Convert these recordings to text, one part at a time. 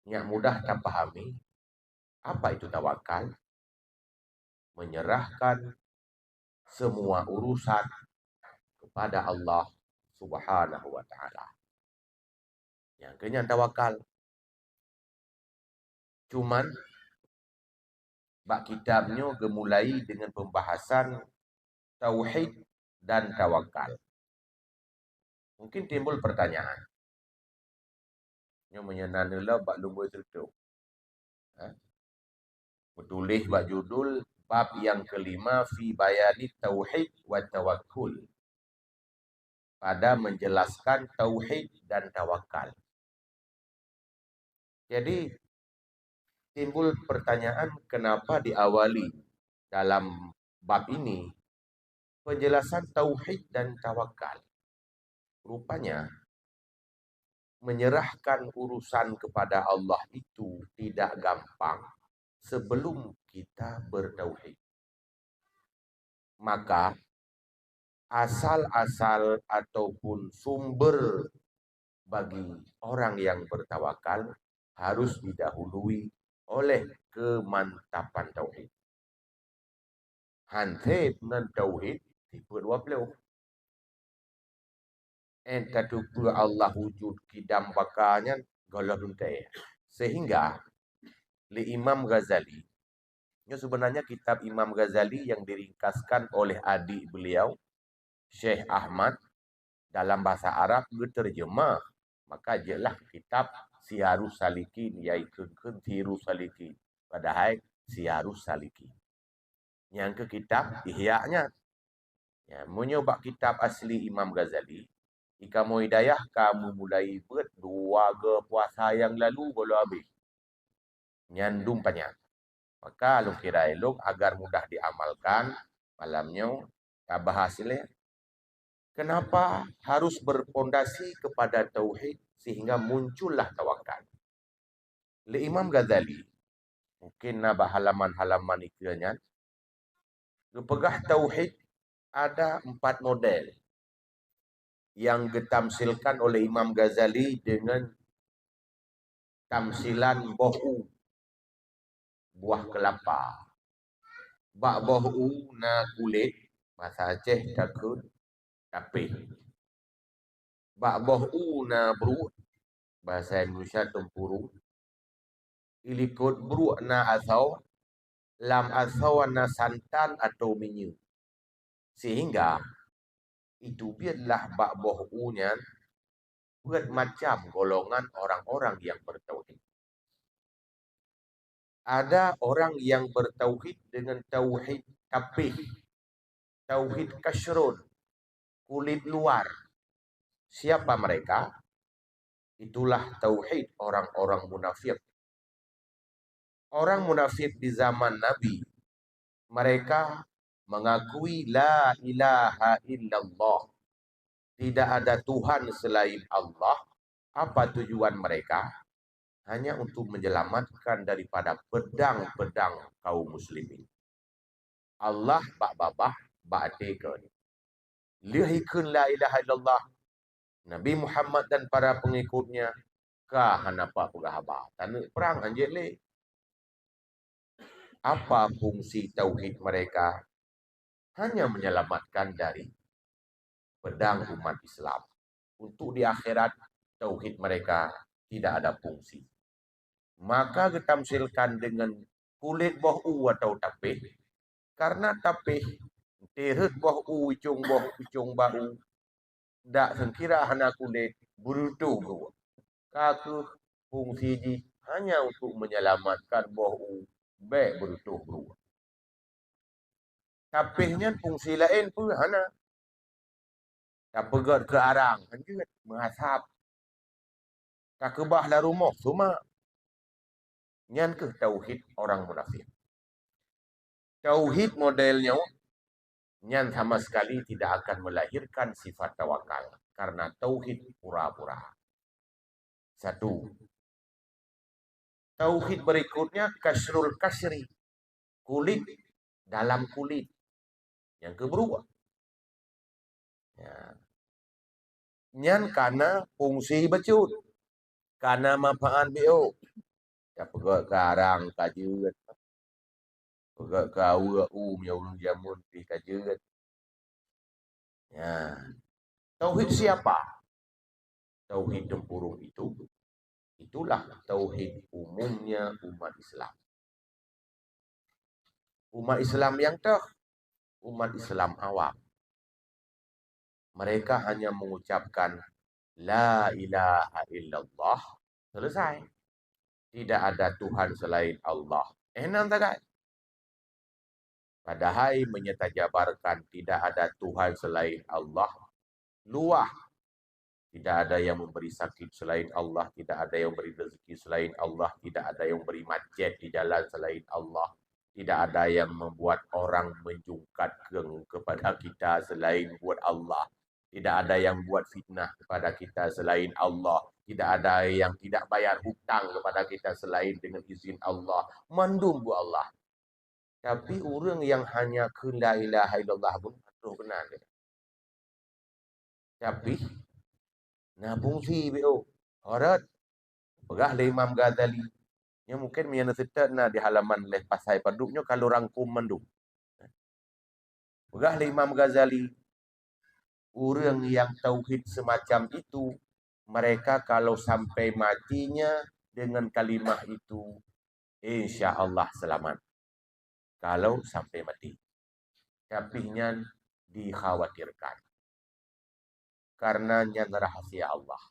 yang mudah kita pahami. Apa itu tawakal? Menyerahkan semua urusan kepada Allah Subhanahu wa taala. Yang kenyang tawakal. Cuman bak kitabnya gemulai dengan pembahasan tauhid dan tawakal. Mungkin timbul pertanyaan. Nyo menyenanela bak lumba tertuk. Bertulis bak judul bab yang kelima fi bayani tauhid wa tawakkul. Pada menjelaskan tauhid dan tawakal. Jadi timbul pertanyaan kenapa diawali dalam bab ini penjelasan tauhid dan tawakal. Rupanya menyerahkan urusan kepada Allah itu tidak gampang sebelum kita bertauhid. Maka asal-asal ataupun sumber bagi orang yang bertawakal harus didahului oleh kemantapan tauhid. Hante dengan tauhid tipe 20. Entah pula Allah wujud kidam bakarnya golah duntai. Sehingga li Imam Ghazali, ini sebenarnya kitab Imam Ghazali yang diringkaskan oleh adik beliau Syekh Ahmad dalam bahasa Arab diterjemah. Maka jelah kitab Siyarus Salikin, iaitu Sirus Salikin. Padahal Siyarus Salikin. Yang ke kitab Ihya-nya. Ya, menyobak kitab asli Imam Ghazali. Jika mau hidayah, kamu mulai buat 2 ke puasa yang lalu kalau habis. Nyandung banyak. Maka lu kira elok agar mudah diamalkan malamnya tak bahas ni. Kenapa harus berpondasi kepada tauhid sehingga muncullah tawakal? Le Imam Ghazali mungkin nabah halaman-halaman ikutnya. Lu pegah tauhid ada 4 model yang ditamsilkan oleh Imam Ghazali dengan tamsilan bohu buah kelapa. Bak bohu na kulit, bahasa Aceh takut tapi. Bak bohu na beruk, bahasa Indonesia tempuru. Ilikut beruk na asau, lam asau na santan atau minyak. Sehingga itu biarlah bak bohunya buat macam golongan orang-orang yang bertauhid. Ada orang yang bertauhid dengan tauhid tapih, tauhid kasyrun, kulit luar. Siapa mereka? Itulah tauhid orang-orang munafik. Orang munafik di zaman Nabi, mereka mengakui la ilaha illallah. Tidak ada Tuhan selain Allah. Apa tujuan mereka? Hanya untuk menyelamatkan daripada pedang-pedang kaum muslimin. Allah bak babah bak tekan. Lihikun la ilaha illallah. Nabi Muhammad dan para pengikutnya kah hanapa pegahaba. Tanah perang anjir le. Apa fungsi tauhid mereka? Hanya menyelamatkan dari pedang umat Islam. Untuk di akhirat tauhid mereka tidak ada fungsi. Maka ditamsilkan dengan kulit bohu atau tapih. Karena tapih terut bohu ujung bau. Tak sengkira hana kulit berutuh gua. Kaku fungsi ji hanya untuk menyelamatkan bohu baik berutuh gua. Tapihnya fungsi lain pun hana. Tak pegat ke arang, anjir menghasap. Tak kebahlah rumah semua. Nyan ke tauhid orang munafik. Tauhid modelnya nyan sama sekali tidak akan melahirkan sifat tawakal karena tauhid pura-pura. 1. Tauhid berikutnya kasrul kasri. Kulit dalam kulit. Yang kedua. Ya. Nyan karena fungsi becut. Karena manfaat bio. Ya pegak karang kajeut. Pegak kau punya ulun jamun di kajeut. Ya. Tauhid siapa? Tauhid tempurung itu. Itulah tauhid umumnya umat Islam. Umat Islam yang umat Islam awam. Mereka hanya mengucapkan La ilaha illallah. Selesai. Tidak ada Tuhan selain Allah. Enak tak? Padahal menyatajabarkan tidak ada Tuhan selain Allah. Luah. Tidak ada yang memberi sakit selain Allah. Tidak ada yang memberi rezeki selain Allah. Tidak ada yang memberi macet di jalan selain Allah. Tidak ada yang membuat orang menjungkat kepada kita selain buat Allah. Tidak ada yang buat fitnah kepada kita selain Allah. Tidak ada yang tidak bayar hutang kepada kita selain dengan izin Allah. Mandum bu Allah. Tapi orang yang hanya ke la ilaha illallah pun aduh kenal. Tapi nabung si BO. Horat. Pegah le Imam Ghazali. Yang mungkin menyana serta na di halaman leh pasai paduknya kalau rangkum mandum. Pegah le Imam Ghazali. Orang yang tauhid semacam itu, mereka kalau sampai matinya dengan kalimah itu, insya Allah selamat. Kalau sampai mati. Tapi nyan dikhawatirkan. Karena nyan rahasia Allah.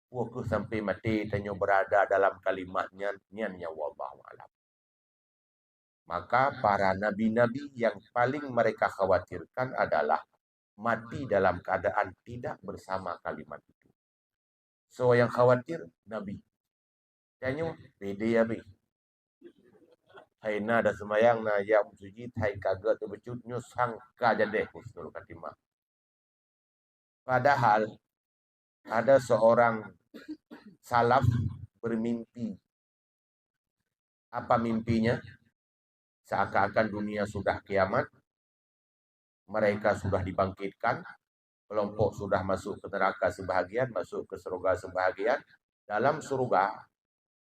Waktu sampai mati tanya berada dalam kalimatnya, nyan ya wallahu alam. Maka para nabi-nabi yang paling mereka khawatirkan adalah mati dalam keadaan tidak bersama kalimat itu. So yang khawatir Nabi. Tanya beda ya be. Hai na ada semayang na yang suci hai kagak tu becutnya sangka jadi husnul khatimah. Padahal ada seorang salaf bermimpi. Apa mimpinya? Seakan-akan dunia sudah kiamat, mereka sudah dibangkitkan, kelompok sudah masuk ke neraka sebahagian, masuk ke surga sebahagian. Dalam surga,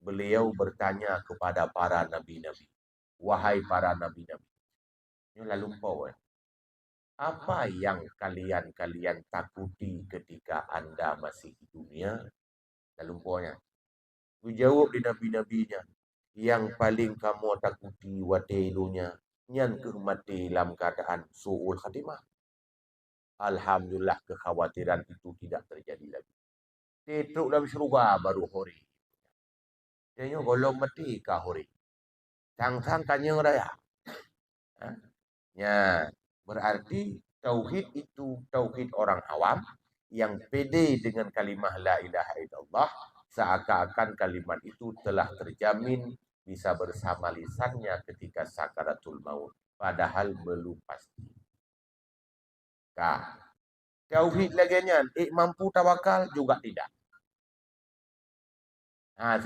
beliau bertanya kepada para nabi-nabi. Wahai para nabi-nabi. Ini lalu lupa. Apa yang kalian takuti ketika Anda masih di dunia? Lalu lumpanya. Dijawab di nabi-nabinya. Yang paling kamu takuti wadailunya. Yang kemati dalam keadaan su'ul khatimah. Alhamdulillah kekhawatiran itu tidak terjadi lagi. Titruk dalam surga baru hori. Dia golong mati kah hori. Tang-tang kanyang raya. Ya, berarti tauhid itu tauhid orang awam yang pede dengan kalimah la ilaha illallah, seakan-akan kalimat itu telah terjamin bisa bersama lisannya ketika sakaratul maut, padahal belum pasti. Nah, tauhid laginya, mampu tawakal juga tidak. Nah,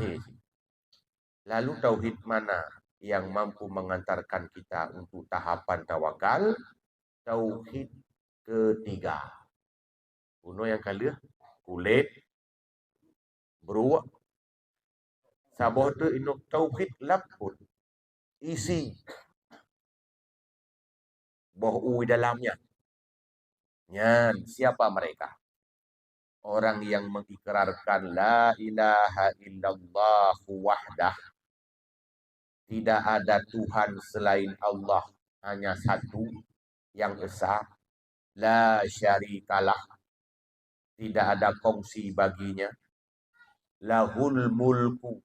lalu tauhid mana yang mampu mengantarkan kita untuk tahapan tawakal? Tauhid ketiga. Uno yang kali kulit beruak. Sabah tu inuk tauhid laput. Isi. Boh dalamnya. Nyan, siapa mereka? Orang yang mengikrarkan la ilaha illallah wahdah. Tidak ada Tuhan selain Allah, hanya satu yang esa. La syarikalah. Tidak ada kongsi baginya. Lahul mulku.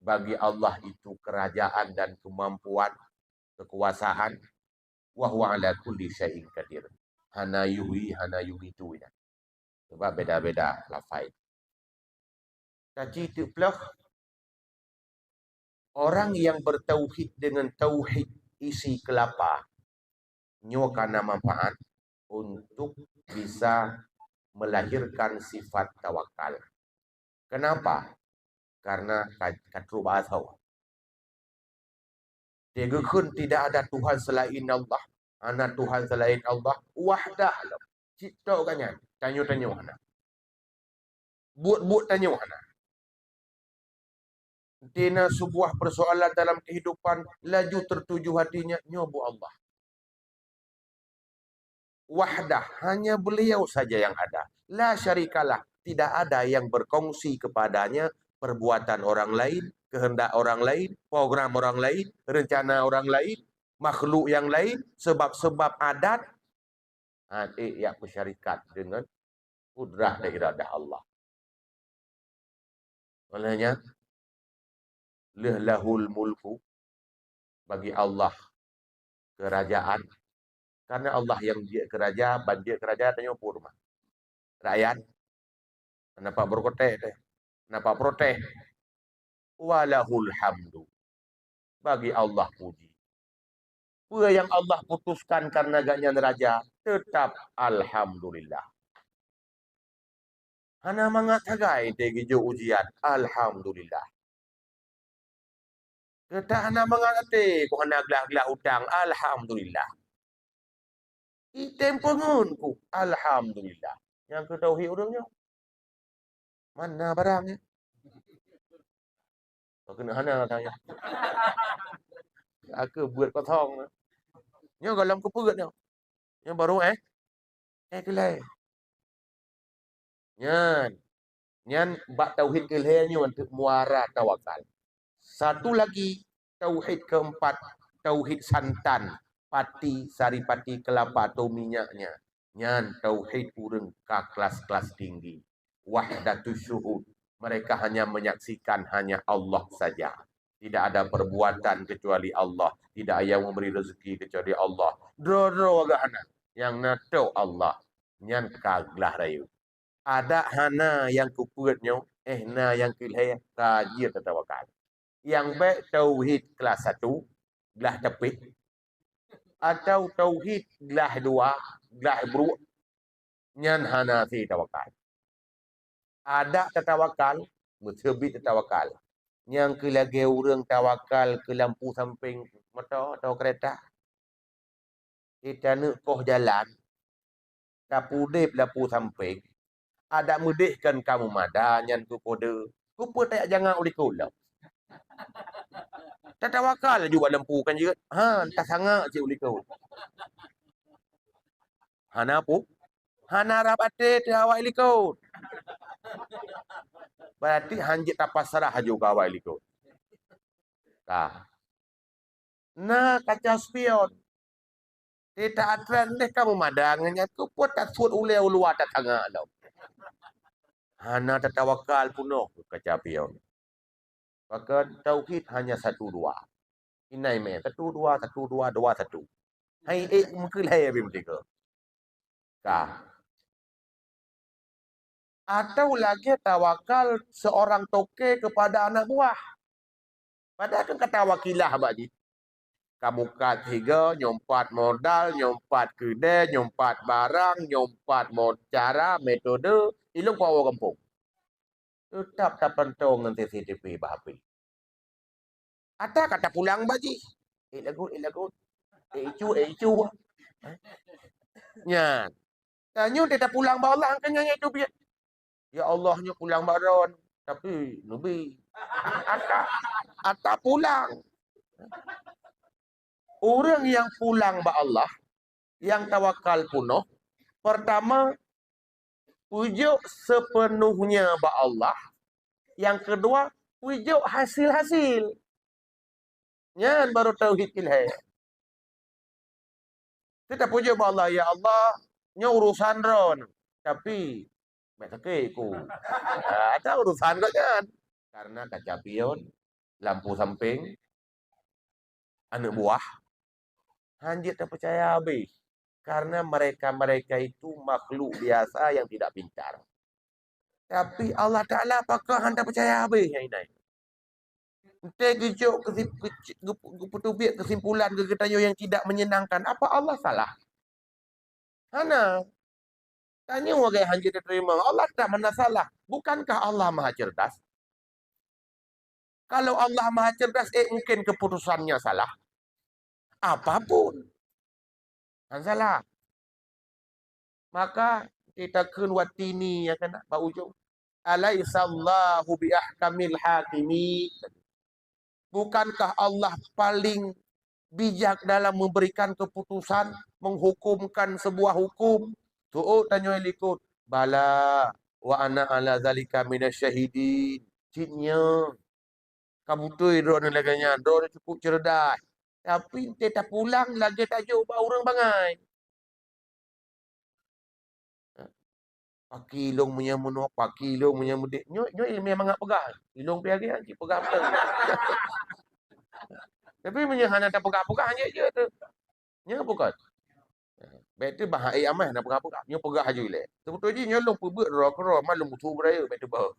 Bagi Allah itu kerajaan dan kemampuan, kekuasaan. Wa huwa ala kulli syai'in qadir. Hana yuhi, hana yumitu. Sebab beda-beda lafaz. Tapi itu pula orang yang bertauhid dengan tauhid isi kelapa nyokana manfaat untuk bisa melahirkan sifat tawakal. Kenapa? Karena katru bahasa. Tegakun tidak ada Tuhan selain Allah. Ana Tuhan selain Allah. Wahdah. Cipta kanyan. Tanya-tanya mana. Buat-buat tanya mana. Dina sebuah persoalan dalam kehidupan, laju tertuju hatinya, nyobu Allah. Wahdah, hanya beliau saja yang ada. La syarikalah, tidak ada yang berkongsi kepadanya perbuatan orang lain, kehendak orang lain, program orang lain, rencana orang lain, makhluk yang lain, sebab-sebab adat. Yang bersyarikat dengan kudrah dan iradah Allah. Maknanya, lahul mulku, bagi Allah kerajaan. Karena Allah yang dia kerajaan, banjir kerajaan tanya purma. Rakyat, kenapa berkotek? Kenapa protes? Walahul hamdu. Bagi Allah puji. Apa yang Allah putuskan karena gaknya neraja, tetap alhamdulillah. Hana mengatakan tegijo ujian, alhamdulillah. Kita hana mengatakan ko hana gelah-gelah hutang, alhamdulillah. Item pengunku, alhamdulillah. Yang ke tauhid orangnya, mana barangnya? Kena hana tanya. Aku buat kotong. Nya dalam keperut nya. Yang baru kelai. Nyan bak tauhid kelai ni untuk muara tawakal. Satu lagi tauhid keempat, tauhid santan, pati, saripati, kelapa atau minyaknya. Nyan tauhid urang ka kelas-kelas tinggi. Wahdatus syuhud. Mereka hanya menyaksikan hanya Allah saja. Tidak ada perbuatan kecuali Allah. Tidak ada yang memberi rezeki kecuali Allah. Dro-dro agak yang nato Allah. Nyan kaglah rayu. Ada hana yang kuputnya, na yang kilai kajir tertawakal. Yang baik tauhid kelas 1, belah tepi. Atau tauhid belah 2, belah buruk. Nyan hana si tawakal. Ada tertawakal, terbit tertawakal. Yang ke lagi orang tawakal ke lampu samping motor atau kereta. Kita nak koh jalan. Tapudip lampu samping. Ada mudihkan kamu madanyan ku kode. Kupa tak jangan ulikul lah. Tak tawakal juga lampu kan juga. Tak sangat je ulikul. Hana apa? Hana rapate te awak ilikul. Berarti hanjit tak pasrah juga awak ilikul. Nah, kaca spion. Tidak atran deh kamu madangannya. Kupa tak suat ule uluat tak sangat lah. Hana tak tawakal punuh kaca spion. Maka tauhid hanya 1 2. Inai me 1 2 1 2 2 1. Hai mungkin hai abi mereka. Atau lagi tawakal seorang toke kepada anak buah. Padahal kan kata wakilah bagi. Kamu kat 3, nyompat modal, nyompat kedai, nyompat barang, nyompat cara, metode, ilung power kampung. Tetap tak pentong dengan CCTV bahapi. Atau kata pulang baji. Lagu. Icu. Nya. Tanya dia tak pulang balang kan yang itu biar. Ya Allahnya pulang baron. Tapi Nabi. Atau pulang. Orang yang pulang ba Allah, yang tawakal punuh, pertama, pujuk sepenuhnya ba Allah. Yang kedua, pujuk hasil-hasil. Nyan baru tauhid ilhah. Kita pujuk ba Allah, ya Allah, nya urusan ron. Tapi, ku. Ada urusan kok kan. Karena kaca pion, lampu samping, anak buah, hanjit tak percaya habis. Karena mereka itu makhluk biasa yang tidak pintar. Tapi Allah Ta'ala apakah anda percaya habis yang ini? Entah kejuk kesimpulan kegetanyo yang tidak menyenangkan. Apa Allah salah? Hana. Tanya wagai hanjit terima. Allah tak mana salah. Bukankah Allah maha cerdas? Kalau Allah maha cerdas, mungkin keputusannya salah. Apapun. Salah. Maka kita kunwatini ya kan Pak Ujung. Alaisallahu biahkamil hakimi. Bukankah Allah paling bijak dalam memberikan keputusan, menghukumkan sebuah hukum? Tuh tanya likut. Bala wa ana ala zalika minasyahidin. Cinnya kamu tu drone laganya, drone cukup cerdas. Tapi dia tak pulang lagi tak jumpa orang bangai. Pakilong punya menok, pakilong punya mudik. Nyo memang ngak pegah. Ilong pergi lagi pegah betul. Tapi punya hana tak pegah-pegah hanya je tu. Nya bukan. Baik tu bahai amai nak pegah-pegah. Nyo pegah aja le. Sebetulnya nyo long pebut ro malum tu beraya baik tu bah.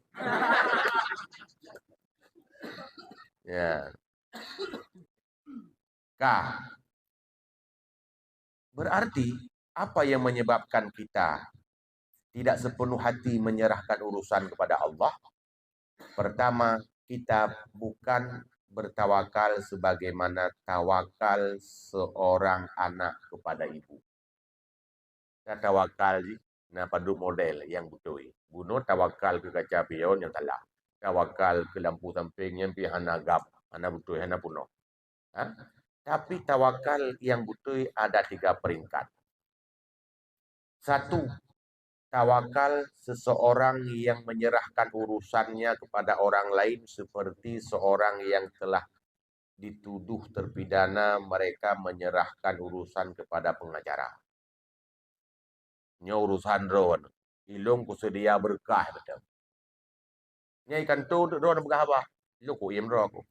Ya. Kah. Berarti apa yang menyebabkan kita tidak sepenuh hati menyerahkan urusan kepada Allah? Pertama, kita bukan bertawakal sebagaimana tawakal seorang anak kepada ibu. Kita tawakal na padu model yang betul. Bunuh tawakal ke kaca pion yang salah. Tawakal ke lampu samping yang pihak gap, hana betul, hana puno. Ha? Tapi tawakal yang betul ada 3 peringkat. 1. Tawakal seseorang yang menyerahkan urusannya kepada orang lain seperti seorang yang telah dituduh terpidana, mereka menyerahkan urusan kepada pengacara. Nya urusan drone. Ilung kusedia berkah betul. Nya ikan tu drone berkah apa? Ilung ku im aku.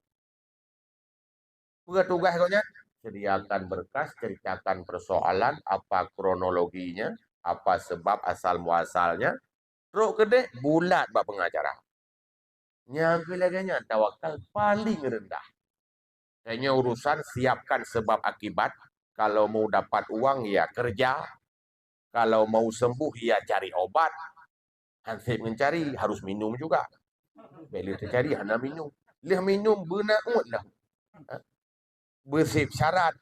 Tugas kau nya sediakan berkas, ceritakan persoalan, apa kronologinya, apa sebab asal muasalnya. Teruk kedek bulat bak pengacara. Yang laganya tawakal paling rendah. Hanya urusan siapkan sebab akibat. Kalau mau dapat uang ya kerja. Kalau mau sembuh ya cari obat. Hansip mencari harus minum juga. Bila tercari hana minum. Lih minum benar lah. Bersip syarat.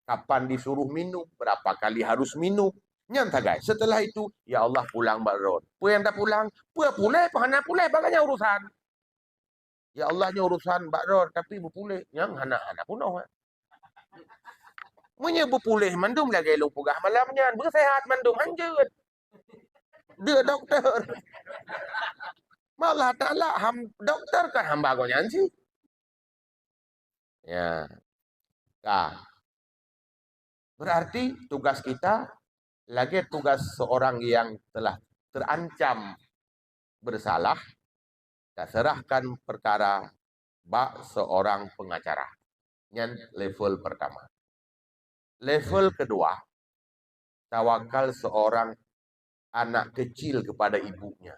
Kapan disuruh minum, berapa kali harus minum. Nyata guys. Setelah itu, ya Allah pulang baron. Apa yang tak pulang? Pulai, hana pulai, bagainya urusan. Ya Allahnya urusan baron, tapi berpulih. Yang hana punuh. Punya berpulih mandum lagi lu pugah malamnya. Bersehat mandum anjut. Dia dokter. Malah taklah dokter kan hamba kau nyansi. Ya. Nah. Berarti tugas kita lagi tugas seorang yang telah terancam bersalah, tak serahkan perkara bak seorang pengacara. Yang level pertama. Level kedua, tawakal seorang anak kecil kepada ibunya.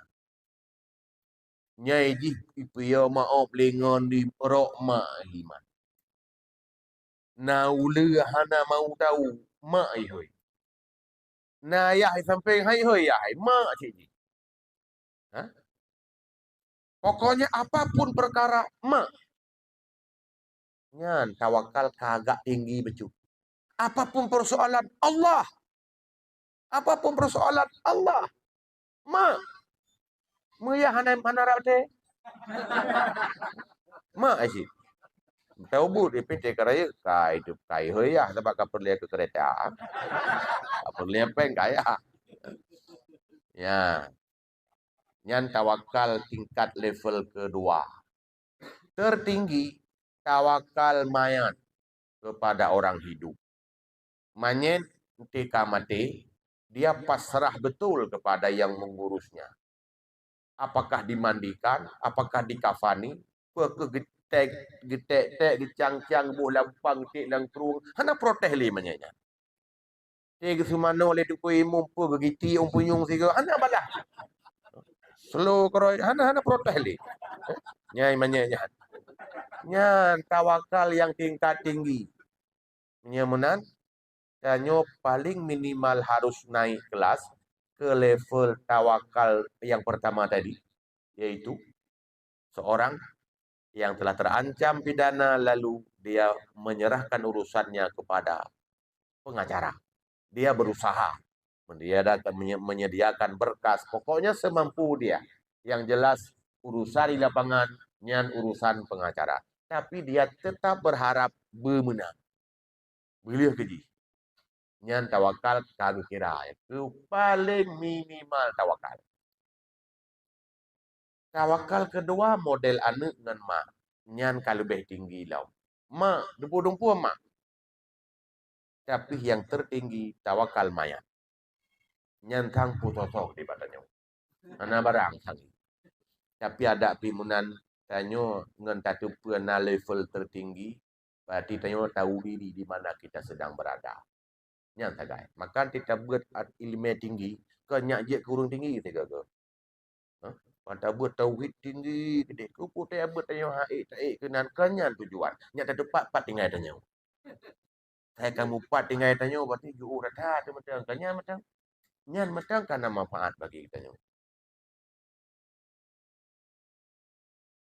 Nyai ji ipia maaf lengan di perok mak himan. Na ula hana mau tahu mak ihoi. Na ayah samping hai hoi ai mak cik. Ha? Pokoknya apapun perkara mak. Nyan tawakal kagak tinggi becu. Apapun persoalan Allah. Apapun persoalan Allah. Mak. Maya hana rate. Mak cik. Tahu bu di PT keraya kai hidup kai hoya sebab kapal dia ke kereta. Kapal dia peng kaya. Ya. Nyan tawakal tingkat level kedua. Tertinggi tawakal mayat kepada orang hidup. Manyen ketika mati dia pasrah betul kepada yang mengurusnya. Apakah dimandikan, apakah dikafani, getek gecang-cang buh lampang tik lang terung hana protes li manyanya te gesumano le tu imum pu begiti umpunyung sigo hana balah slow kroy hana protes li nyai manyanya nya tawakal yang tingkat tinggi menyemenan danyo paling minimal harus naik kelas ke level tawakal yang pertama tadi, yaitu seorang yang telah terancam pidana lalu dia menyerahkan urusannya kepada pengacara. Dia berusaha menyediakan berkas, pokoknya semampu dia. Yang jelas urusan di lapangan nyan urusan pengacara. tapi dia tetap berharap bermenang. Boleh keji. Nyan tawakal kami kira itu paling minimal tawakal. Tawakal kedua model anak dengan mak. Nyan kalau lebih tinggi lau. Mak, dumpu-dumpu mak. Tapi yang tertinggi tawakal maya. Nyan tang putosok di badannya. Mana barang sangi. Tapi ada pimunan tanyo ngan tatu pernah level tertinggi. Berarti tanyo tahu diri di mana kita sedang berada. Nyan tagai. Maka kita buat ilmu tinggi. Kenyak je kurung tinggi kita ke. Mata buat tauhid tinggi gede. Kupu teh buat tanyo haik taik kenan kenyan tujuan. Nyak tak pat tinggal tanyo. Saya kamu pat tinggal tanyo berarti juu rata tu macam kenyan macam. Nyan macam kan manfaat bagi kita.